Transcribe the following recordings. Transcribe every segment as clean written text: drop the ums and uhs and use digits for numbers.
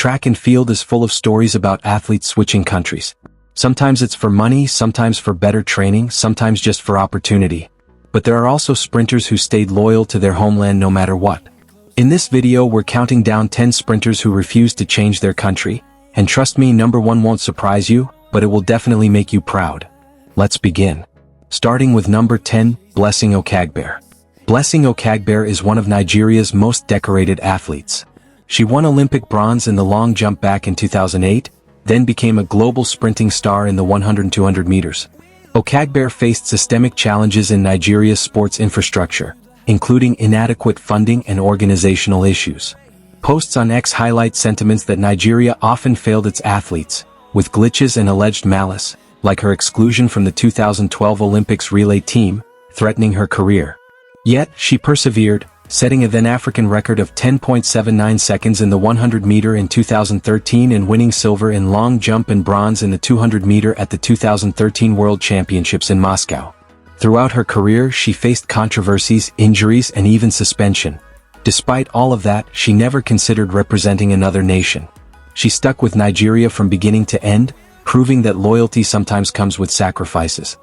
Track and field is full of stories about athletes switching countries. Sometimes it's for money, sometimes for better training, sometimes just for opportunity. But there are also sprinters who stayed loyal to their homeland no matter what. In this video we're counting down 10 sprinters who refused to change their country, and trust me, number 1 won't surprise you, but it will definitely make you proud. Let's begin. Starting with number 10, Blessing Okagbare. Blessing Okagbare is one of Nigeria's most decorated athletes. She won Olympic bronze in the long jump back in 2008, then became a global sprinting star in the 100 and 200 meters. Okagbare faced systemic challenges in Nigeria's sports infrastructure, including inadequate funding and organizational issues. Posts on X highlight sentiments that Nigeria often failed its athletes, with glitches and alleged malice, like her exclusion from the 2012 Olympics relay team, threatening her career. Yet, she persevered, setting a then-African record of 10.79 seconds in the 100 meter in 2013 and winning silver in long jump and bronze in the 200 meter at the 2013 World Championships in Moscow. Throughout her career, she faced controversies, injuries, and even suspension. Despite all of that, she never considered representing another nation. She stuck with Nigeria from beginning to end, proving that loyalty sometimes comes with sacrifices.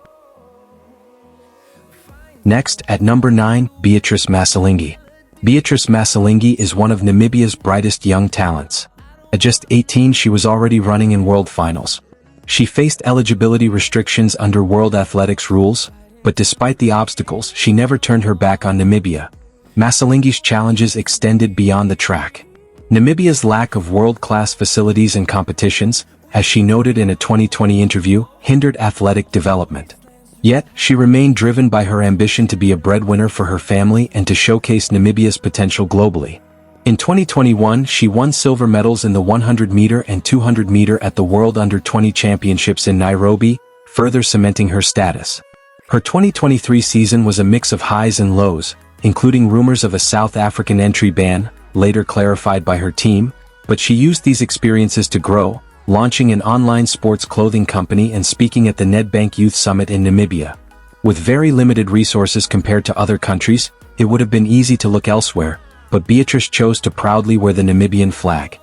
Next, at number 9, Beatrice Masilingi. Beatrice Masilingi is one of Namibia's brightest young talents. At just 18, she was already running in world finals. She faced eligibility restrictions under World Athletics rules, but despite the obstacles, she never turned her back on Namibia. Masilingi's challenges extended beyond the track. Namibia's lack of world-class facilities and competitions, as she noted in a 2020 interview, hindered athletic development. Yet, she remained driven by her ambition to be a breadwinner for her family and to showcase Namibia's potential globally. In 2021, she won silver medals in the 100 meter and 200 meter at the World Under-20 Championships in Nairobi, further cementing her status. Her 2023 season was a mix of highs and lows, including rumors of a South African entry ban, later clarified by her team, but she used these experiences to grow, launching an online sports clothing company and speaking at the Nedbank Youth Summit in Namibia. With very limited resources compared to other countries, it would have been easy to look elsewhere, but Beatrice chose to proudly wear the Namibian flag.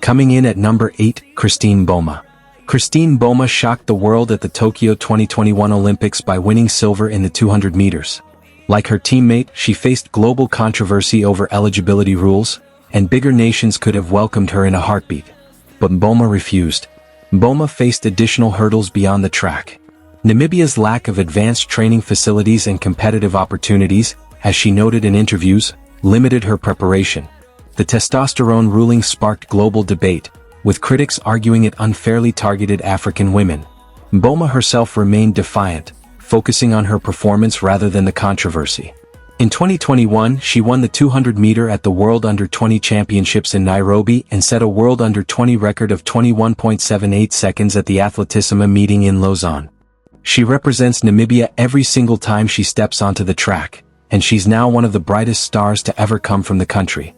Coming in at number 8, Christine Mboma. Christine Mboma shocked the world at the Tokyo 2021 Olympics by winning silver in the 200 meters. Like her teammate, she faced global controversy over eligibility rules, and bigger nations could have welcomed her in a heartbeat. But Mboma refused. Mboma faced additional hurdles beyond the track. Namibia's lack of advanced training facilities and competitive opportunities, as she noted in interviews, limited her preparation. The testosterone ruling sparked global debate, with critics arguing it unfairly targeted African women. Mboma herself remained defiant, focusing on her performance rather than the controversy. In 2021, she won the 200 meter at the World Under-20 Championships in Nairobi and set a World Under-20 record of 21.78 seconds at the Athletissima meeting in Lausanne. She represents Namibia every single time she steps onto the track, and she's now one of the brightest stars to ever come from the country.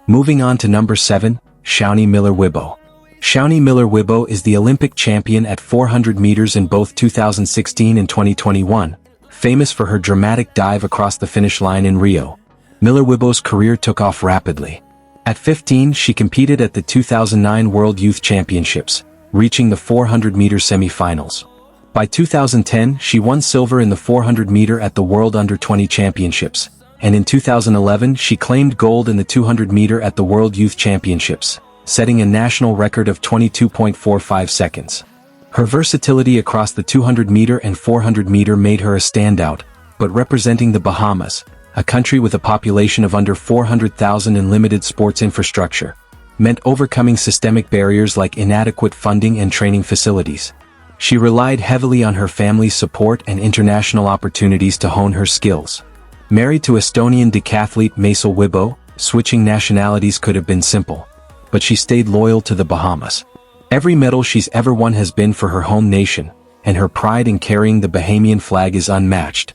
Moving on to number 7, Shaunae Miller-Uibo. Shaunae Miller-Uibo is the Olympic champion at 400 meters in both 2016 and 2021, famous for her dramatic dive across the finish line in Rio. Miller-Uibo's career took off rapidly. At 15, she competed at the 2009 World Youth Championships, reaching the 400-meter semi-finals. By 2010, she won silver in the 400 meter at the World Under-20 Championships, and in 2011 she claimed gold in the 200 meter at the World Youth Championships, setting a national record of 22.45 seconds. Her versatility across the 200 meter and 400 meter made her a standout, but representing the Bahamas, a country with a population of under 400,000 and limited sports infrastructure, meant overcoming systemic barriers like inadequate funding and training facilities. She relied heavily on her family's support and international opportunities to hone her skills. Married to Estonian decathlete Masilingi, switching nationalities could have been simple. But she stayed loyal to the Bahamas. Every medal she's ever won has been for her home nation, and her pride in carrying the Bahamian flag is unmatched.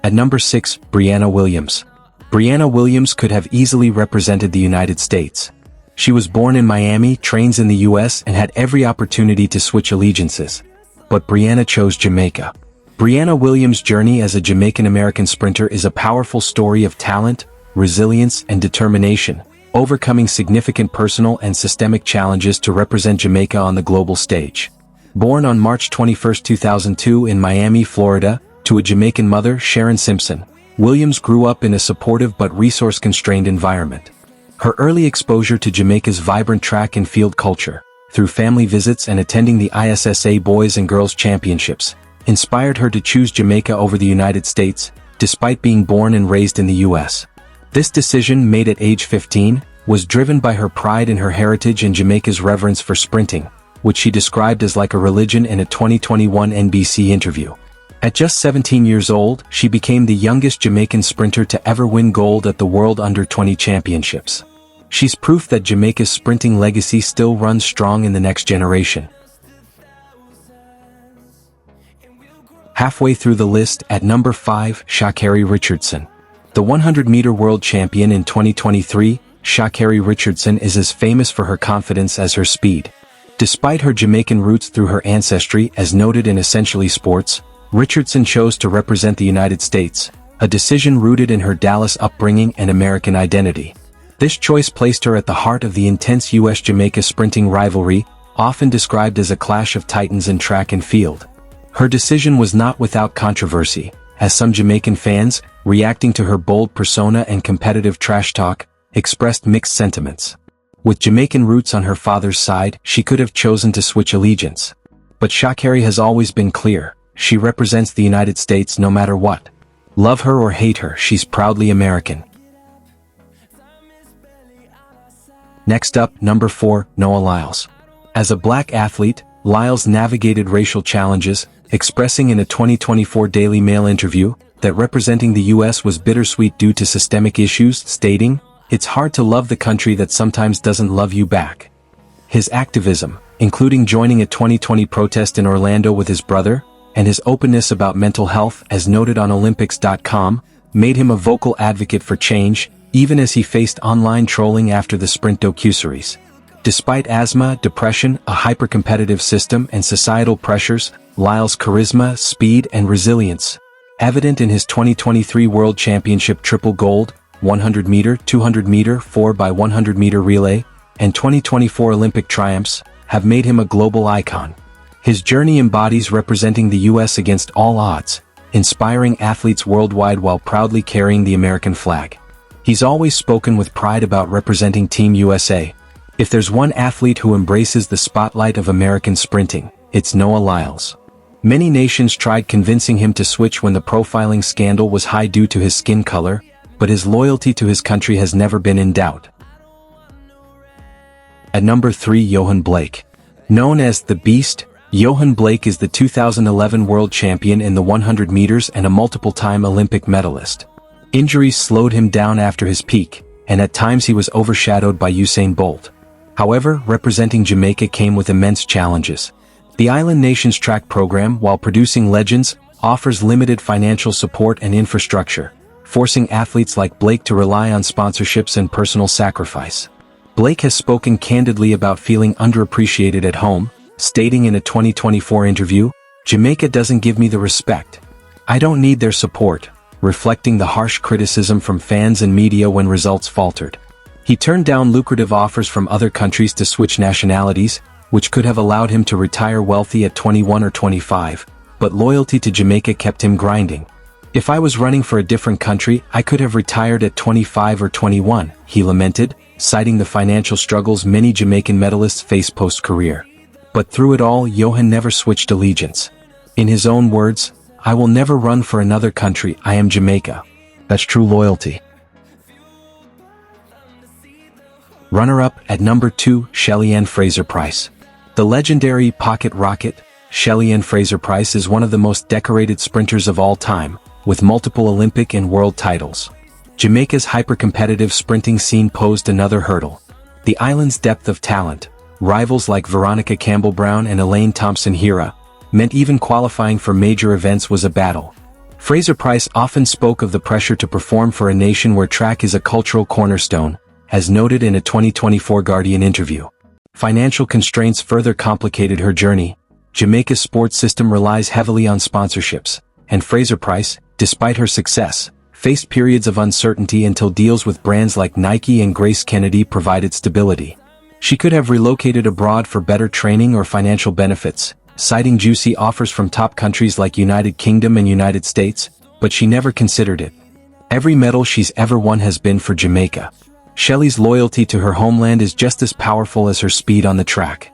At number 6, Briana Williams. Briana Williams could have easily represented the United States. She was born in Miami, trains in the US, and had every opportunity to switch allegiances. But Briana chose Jamaica. Briana Williams' journey as a Jamaican-American sprinter is a powerful story of talent, resilience, and determination, overcoming significant personal and systemic challenges to represent Jamaica on the global stage. Born on March 21, 2002 in Miami, Florida, to a Jamaican mother, Sharon Simpson, Williams grew up in a supportive but resource-constrained environment. Her early exposure to Jamaica's vibrant track and field culture, through family visits and attending the ISSA Boys and Girls Championships, inspired her to choose Jamaica over the United States, despite being born and raised in the U.S. This decision, made at age 15, was driven by her pride in her heritage and Jamaica's reverence for sprinting, which she described as like a religion in a 2021 NBC interview. At just 17 years old, she became the youngest Jamaican sprinter to ever win gold at the World Under-20 Championships. She's proof that Jamaica's sprinting legacy still runs strong in the next generation. Halfway through the list, at number 5, Sha'Carri Richardson. The 100-meter world champion in 2023, Sha'Carri Richardson is as famous for her confidence as her speed. Despite her Jamaican roots through her ancestry, as noted in Essentially Sports, Richardson chose to represent the United States, a decision rooted in her Dallas upbringing and American identity. This choice placed her at the heart of the intense U.S.-Jamaica sprinting rivalry, often described as a clash of titans in track and field. Her decision was not without controversy, as some Jamaican fans, reacting to her bold persona and competitive trash talk, expressed mixed sentiments. With Jamaican roots on her father's side, she could have chosen to switch allegiance. But Sha'Carri has always been clear: she represents the United States no matter what. Love her or hate her, she's proudly American. Next up, number 4, Noah Lyles. As a black athlete, Lyles navigated racial challenges, expressing in a 2024 Daily Mail interview that representing the U.S. was bittersweet due to systemic issues, stating, "It's hard to love the country that sometimes doesn't love you back." His activism, including joining a 2020 protest in Orlando with his brother, and his openness about mental health, as noted on Olympics.com, made him a vocal advocate for change, even as he faced online trolling after the sprint docuseries. Despite asthma, depression, a hyper-competitive system, and societal pressures, Lyles' charisma, speed, and resilience, evident in his 2023 World Championship triple gold, 100-meter, 200-meter, 4x100-meter relay, and 2024 Olympic triumphs, have made him a global icon. His journey embodies representing the U.S. against all odds, inspiring athletes worldwide while proudly carrying the American flag. He's always spoken with pride about representing Team USA. If there's one athlete who embraces the spotlight of American sprinting, it's Noah Lyles. Many nations tried convincing him to switch when the profiling scandal was high due to his skin color, but his loyalty to his country has never been in doubt. At number 3, Yohan Blake. Known as the Beast, Yohan Blake is the 2011 world champion in the 100 meters and a multiple-time Olympic medalist. Injuries slowed him down after his peak, and at times he was overshadowed by Usain Bolt. However, representing Jamaica came with immense challenges. The island nation's track program, while producing legends, offers limited financial support and infrastructure, forcing athletes like Blake to rely on sponsorships and personal sacrifice. Blake has spoken candidly about feeling underappreciated at home, stating in a 2024 interview, "Jamaica doesn't give me the respect. I don't need their support," reflecting the harsh criticism from fans and media when results faltered. He turned down lucrative offers from other countries to switch nationalities, which could have allowed him to retire wealthy at 21 or 25, but loyalty to Jamaica kept him grinding. "If I was running for a different country, I could have retired at 25 or 21, he lamented, citing the financial struggles many Jamaican medalists face post-career. But through it all, Yohan never switched allegiance. In his own words, "I will never run for another country, I am Jamaica." That's true loyalty. Runner-up at number 2, Shelly-Ann Fraser Pryce. The legendary pocket rocket, Shelly-Ann Fraser Pryce is one of the most decorated sprinters of all time, with multiple Olympic and world titles. Jamaica's hyper-competitive sprinting scene posed another hurdle. The island's depth of talent, rivals like Veronica Campbell-Brown and Elaine Thompson-Herah, meant even qualifying for major events was a battle. Fraser Pryce often spoke of the pressure to perform for a nation where track is a cultural cornerstone, as noted in a 2024 Guardian interview. Financial constraints further complicated her journey. Jamaica's sports system relies heavily on sponsorships, and Fraser Pryce, despite her success, faced periods of uncertainty until deals with brands like Nike and Grace Kennedy provided stability. She could have relocated abroad for better training or financial benefits, citing juicy offers from top countries like United Kingdom and United States, but she never considered it. Every medal she's ever won has been for Jamaica. Shelly's loyalty to her homeland is just as powerful as her speed on the track.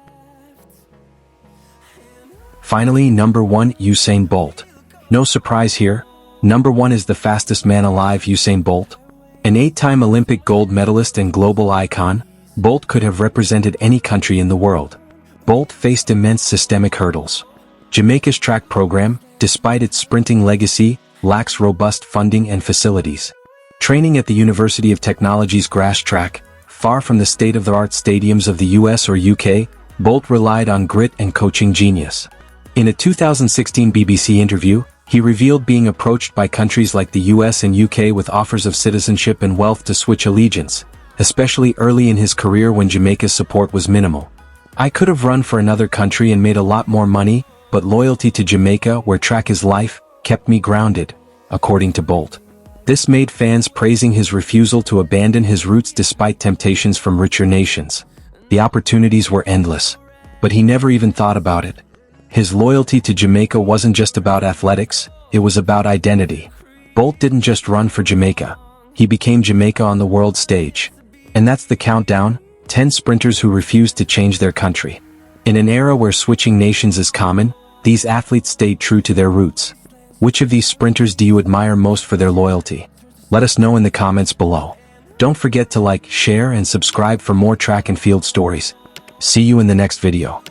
Finally, number 1, Usain Bolt. No surprise here. Number 1 is the fastest man alive, Usain Bolt. An 8-time Olympic gold medalist and global icon, Bolt could have represented any country in the world. Bolt faced immense systemic hurdles. Jamaica's track program, despite its sprinting legacy, lacks robust funding and facilities. Training at the University of Technology's grass track, far from the state-of-the-art stadiums of the US or UK, Bolt relied on grit and coaching genius. In a 2016 BBC interview, he revealed being approached by countries like the US and UK with offers of citizenship and wealth to switch allegiance, especially early in his career when Jamaica's support was minimal. "I could have run for another country and made a lot more money, but loyalty to Jamaica, where track is life, kept me grounded," according to Bolt. This made fans praising his refusal to abandon his roots despite temptations from richer nations. The opportunities were endless, but he never even thought about it. His loyalty to Jamaica wasn't just about athletics, it was about identity. Bolt didn't just run for Jamaica. He became Jamaica on the world stage. And that's the countdown, 10 sprinters who refused to change their country. In an era where switching nations is common, these athletes stayed true to their roots. Which of these sprinters do you admire most for their loyalty? Let us know in the comments below. Don't forget to like, share, and subscribe for more track and field stories. See you in the next video.